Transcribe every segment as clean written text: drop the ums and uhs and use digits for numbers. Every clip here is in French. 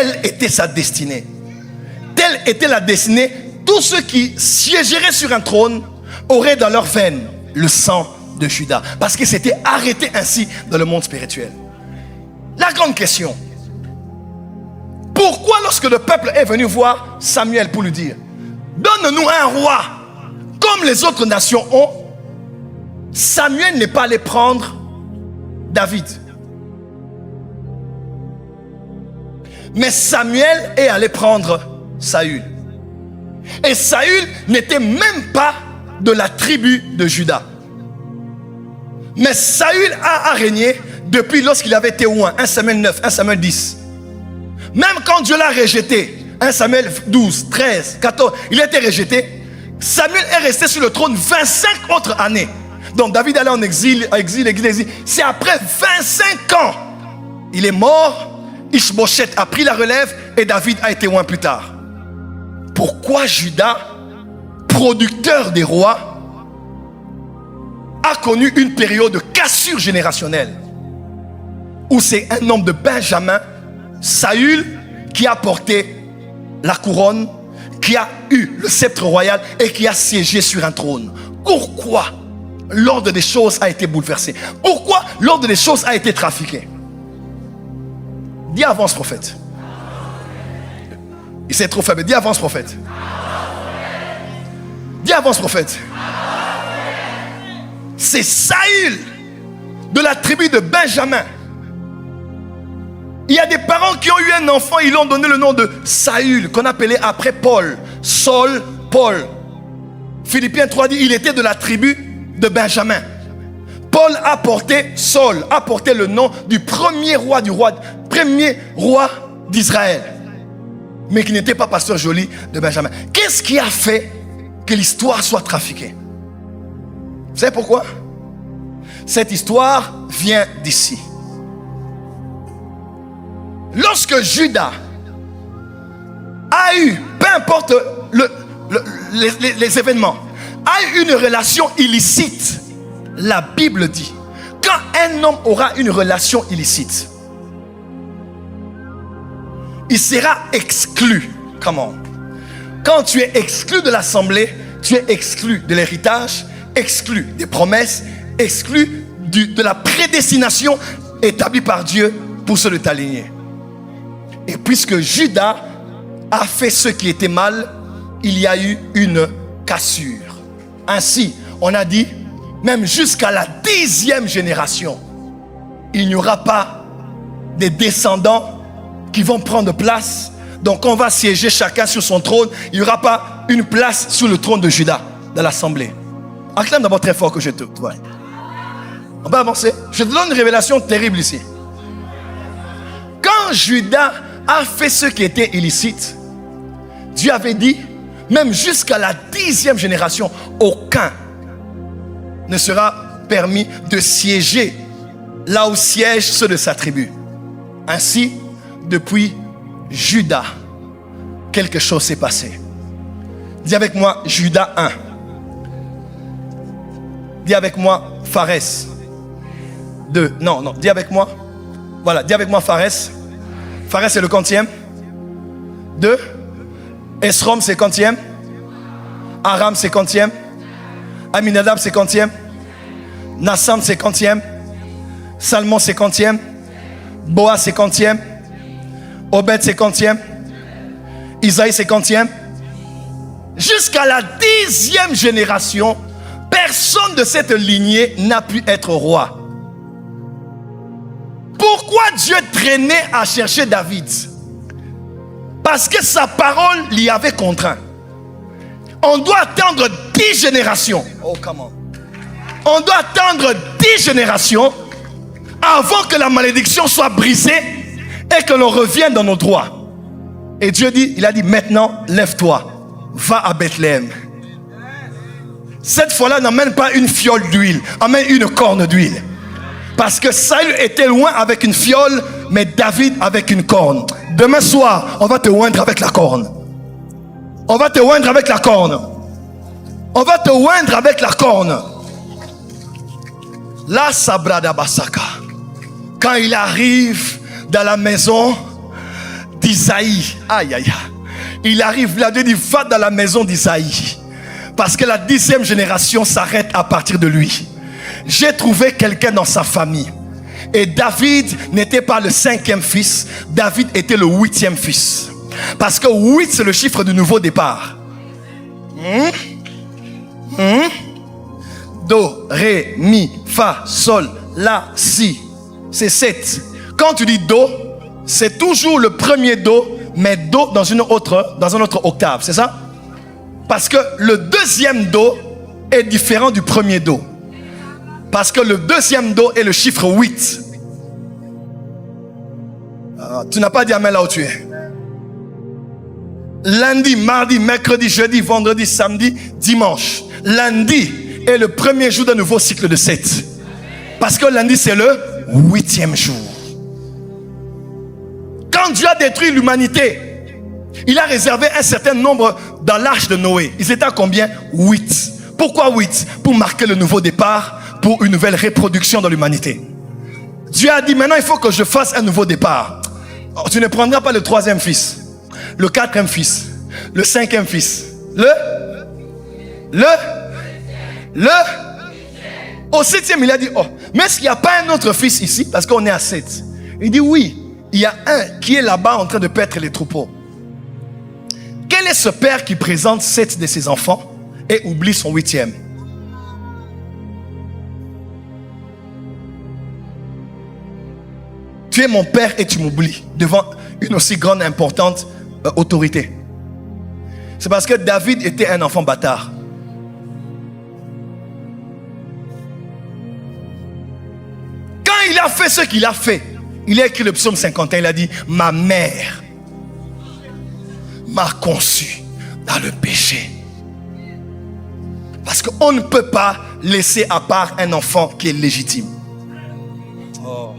telle était sa destinée. Telle était la destinée. Tous ceux qui siégeraient sur un trône auraient dans leurs veines le sang de Juda. Parce que c'était arrêté ainsi dans le monde spirituel. La grande question. Pourquoi lorsque le peuple est venu voir Samuel pour lui dire donne-nous un roi comme les autres nations ont, Samuel n'est pas allé prendre David. Mais Samuel est allé prendre Saül. Et Saül n'était même pas de la tribu de Juda. Mais Saül a régné depuis lorsqu'il avait été oint. 1 Samuel 9, 1 Samuel 10. Même quand Dieu l'a rejeté, 1 Samuel 12, 13, 14, il a été rejeté. Samuel est resté sur le trône 25 autres années. Donc David allait en exil. C'est après 25 ans, il est mort. Ishbosheth a pris la relève et David a été oint plus tard. Pourquoi Juda, producteur des rois, a connu une période de cassure générationnelle où c'est un homme de Benjamin, Saül, qui a porté la couronne, qui a eu le sceptre royal et qui a siégé sur un trône. Pourquoi l'ordre des choses a été bouleversé? Pourquoi l'ordre des choses a été trafiqué? Dis avance prophète. Il s'est trop faible. Dis avance prophète. Dis avance prophète. C'est Saül de la tribu de Benjamin. Il y a des parents qui ont eu un enfant, ils lui ont donné le nom de Saül, qu'on appelait après Paul. Saul, Paul. Philippiens 3 dit, il était de la tribu de Benjamin. Paul a porté, Saul a porté le nom du premier roi d'Israël, mais qui n'était pas pasteur Joly de Benjamin. Qu'est-ce qui a fait que l'histoire soit trafiquée? Vous savez pourquoi? Cette histoire vient d'ici. Lorsque Juda a eu, peu importe les événements, a eu une relation illicite, la Bible dit, quand un homme aura une relation illicite, il sera exclu. Comment? Quand tu es exclu de l'assemblée, tu es exclu de l'héritage, exclu des promesses, exclu de la prédestination établie par Dieu pour ceux de ta lignée. Et puisque Juda a fait ce qui était mal, il y a eu une cassure. Ainsi, on a dit, même jusqu'à la 10e génération, il n'y aura pas des descendants qui vont prendre place. Donc on va siéger chacun sur son trône. Il n'y aura pas une place sur le trône de Juda dans l'assemblée. Acclame d'abord très fort que je te vois. On va avancer. Je te donne une révélation terrible ici. Quand Juda a fait ce qui était illicite, Dieu avait dit, même jusqu'à la 10e génération, aucun ne sera permis de siéger là où siègent ceux de sa tribu. Ainsi, depuis Juda, quelque chose s'est passé. Dis avec moi Juda 1. Dis avec moi Pharès 2. Non, dis avec moi. Voilà, dis avec moi Pharès. Pharès c'est le quantième. 2. Esrom c'est quantième. Aram c'est quantième. Aminadab c'est quantième. Nassam c'est quantième. Salmon c'est quantième. Boaz c'est quantième. Obed c'est quantième. Isaïe c'est quantième. Jusqu'à la 10e génération, personne de cette lignée n'a pu être roi. Pourquoi Dieu traînait à chercher David? Parce que sa parole l'y avait contraint. On doit attendre 10 générations. Oh, comment? On doit attendre 10 générations avant que la malédiction soit brisée et que l'on revienne dans nos droits. Et Dieu dit, il a dit, maintenant, lève-toi, va à Bethléem. Cette fois-là, n'amène pas une fiole d'huile, amène une corne d'huile. Parce que Saül était loin avec une fiole, mais David avec une corne. Demain soir, on va te oindre avec la corne. On va te oindre avec la corne. On va te oindre avec la corne. La Sabrada Basaka. Quand il arrive dans la maison d'Isaïe. Aïe, aïe, aïe. Il arrive là, Dieu dit, va dans la maison d'Isaïe. Parce que la 10e génération s'arrête à partir de lui. J'ai trouvé quelqu'un dans sa famille. Et David n'était pas le 5e fils. David était le 8e fils. Parce que 8 c'est le chiffre du nouveau départ. Do, ré, mi, fa, sol, la, si. C'est 7. Quand tu dis do, c'est toujours le premier do, mais do dans un autre octave, c'est ça? Parce que le deuxième do est différent du premier do. Parce que le deuxième do est le chiffre 8. Tu n'as pas dit amen là où tu es. Lundi, mardi, mercredi, jeudi, vendredi, samedi, dimanche. Lundi est le premier jour d'un nouveau cycle de 7. Parce que lundi c'est le 8e jour. Quand Dieu a détruit l'humanité, il a réservé un certain nombre dans l'arche de Noé. Ils étaient à combien? 8. Pourquoi 8? Pour marquer le nouveau départ, pour une nouvelle reproduction dans l'humanité. Dieu a dit, maintenant il faut que je fasse un nouveau départ. Oh, tu ne prendras pas le 3e fils, le 4e fils, le 5e fils, au 7e il a dit, oh, mais est-ce qu'il n'y a pas un autre fils ici? Parce qu'on est à 7. Il dit oui, il y a un qui est là-bas en train de paître les troupeaux. Quel est ce père qui présente 7 de ses enfants et oublie son 8e? Tu es mon père et tu m'oublies devant une aussi grande importante autorité. C'est parce que David était un enfant bâtard. Quand il a fait ce qu'il a fait, il a écrit le psaume 51, il a dit, ma mère m'a conçu dans le péché. Parce qu'on ne peut pas laisser à part un enfant qui est légitime. Oh.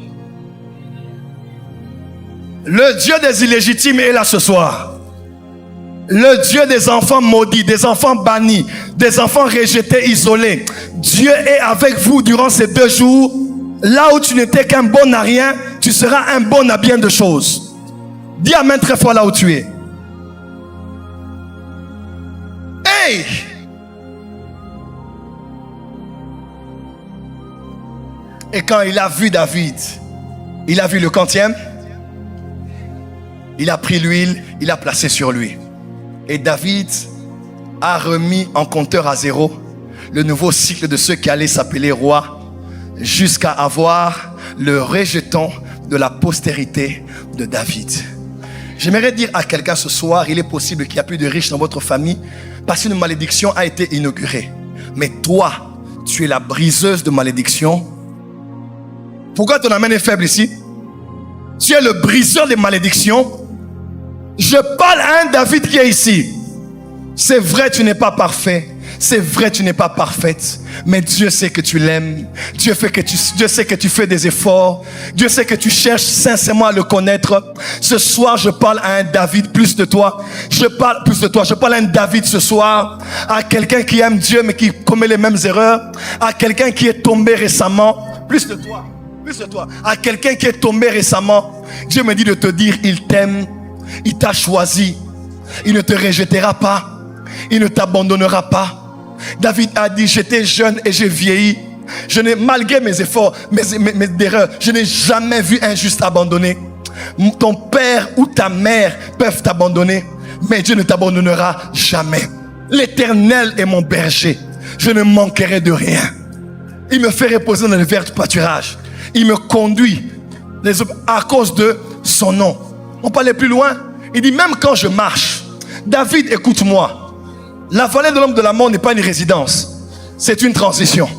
Le Dieu des illégitimes est là ce soir. Le Dieu des enfants maudits, des enfants bannis, des enfants rejetés, isolés. Dieu est avec vous durant ces 2 jours. Là où tu n'étais qu'un bon à rien, tu seras un bon à bien de choses. Dis amen très fort là où tu es. Hey! Et quand il a vu David, il a vu le 40e. Il a pris l'huile, il a placé sur lui. Et David a remis en compteur à 0 le nouveau cycle de ceux qui allaient s'appeler rois, jusqu'à avoir le rejeton de la postérité de David. J'aimerais dire à quelqu'un ce soir, il est possible qu'il n'y a plus de riches dans votre famille parce qu'une malédiction a été inaugurée. Mais toi, tu es la briseuse de malédiction. Pourquoi ton amen est faible ici? Tu es le briseur des malédictions. Je parle à un David qui est ici. C'est vrai, tu n'es pas parfait. C'est vrai, tu n'es pas parfaite. Mais Dieu sait que tu l'aimes. Dieu sait que tu fais des efforts. Dieu sait que tu cherches sincèrement à le connaître. Ce soir, je parle à un David plus de toi. Je parle à un David ce soir. À quelqu'un qui aime Dieu mais qui commet les mêmes erreurs. À quelqu'un qui est tombé récemment. Plus de toi. À quelqu'un qui est tombé récemment. Dieu me dit de te dire, il t'aime. Il t'a choisi. Il ne te rejettera pas. Il ne t'abandonnera pas. David a dit, j'étais jeune et j'ai vieilli. Malgré mes efforts, mes erreurs, je n'ai jamais vu un juste abandonné. Ton père ou ta mère peuvent t'abandonner, mais Dieu ne t'abandonnera jamais. L'Éternel est mon berger. Je ne manquerai de rien. Il me fait reposer dans le vert pâturage. Il me conduit à cause de son nom. On peut aller plus loin. Il dit, même quand je marche, David, écoute-moi. La vallée de l'homme de la mort n'est pas une résidence. C'est une transition.